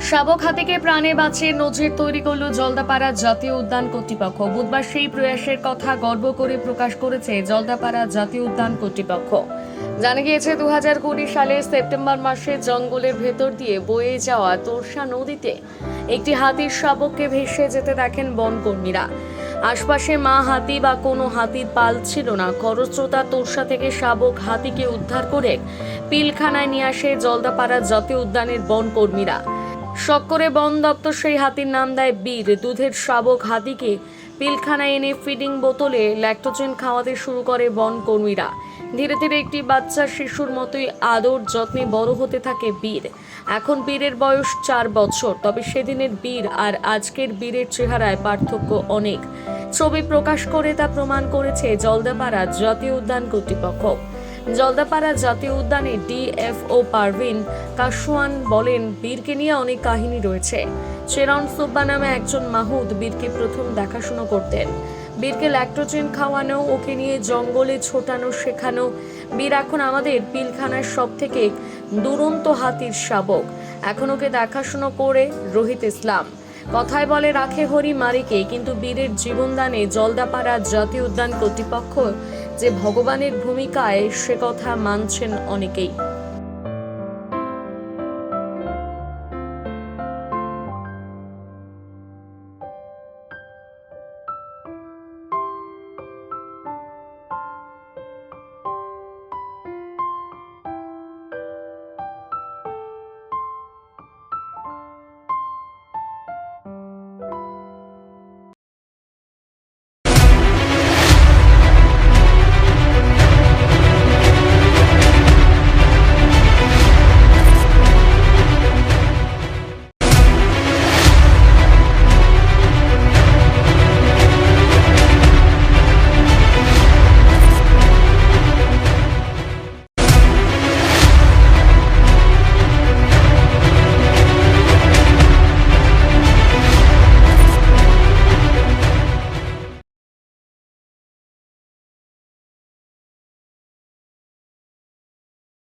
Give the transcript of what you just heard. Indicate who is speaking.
Speaker 1: শাবক হাতিকে প্রাণে বাঁচিয়ে নজির তৈরি করল জলদাপাড়া জাতীয় উদ্যান কর্তৃপক্ষ। বুধবার সেই প্রয়াসের কথা গর্ব করে প্রকাশ করেছে জলদাপাড়া জাতীয় উদ্যান কর্তৃপক্ষ। জানা গিয়েছে 2020 সালের সেপ্টেম্বর মাসে জঙ্গলের ভেতর দিয়ে বয়ে যাওয়া তোরসা নদীতে একটি হাতির শাবককে ভেসে যেতে দেখেন বনকর্মীরা। আশপাশে মা হাতি বা কোনো হাতির পাল ছিল না। খরস্রোতা তোরসা থেকে শাবক হাতিকে উদ্ধার করে পিলখানায় নিয়ে আসে জলদাপাড়া জাতীয় উদ্যানের বনকর্মীরা। শখ করে বন দপ্তর সেই হাতির নাম দেয় বীর। দুধের শাবক হাতিকে পিলখানায় এনে ফিডিং বোতলে ল্যাকটোজেন খাওয়াতে শুরু করে বনকর্মীরা। ধীরে ধীরে একটি বাচ্চা শিশুর মতোই আদর যত্নে বড় হতে থাকে বীর। এখন বীরের বয়স 4 বছর। তবে সেদিনের বীর আর আজকের বীরের চেহারায় পার্থক্য অনেক। ছবি প্রকাশ করে তা প্রমাণ করেছে জলদাপাড়া জাতীয় উদ্যান কর্তৃপক্ষ। জলদাপাড়া জাতীয় উদ্যানে ডিএফও পারভিন কাশওয়ান বলেন, বীরকে নিয়ে অনেক কাহিনী রয়েছে। চেরন সুব্বা নামে একজন মাহুদ বীরকে প্রথম দেখাশোনা করতেন। বীরকে ল্যাকটোজেন খাওয়ানো, ওকে নিয়ে জঙ্গলে ছোটানো শেখানো। বীর এখন আমাদের পিলখানার সব থেকে দুরন্ত হাতির শাবক। এখন ওকে দেখাশোনা করে রোহিত ইসলাম। কথায় বলে রাখে হরি মারিকে, কিন্তু বীরের জীবনদানে জলদাপাড়া জাতীয় উদ্যান কর্তৃপক্ষ যে ভগবানের ভূমিকায় সে কথা মানছেন অনেকেই।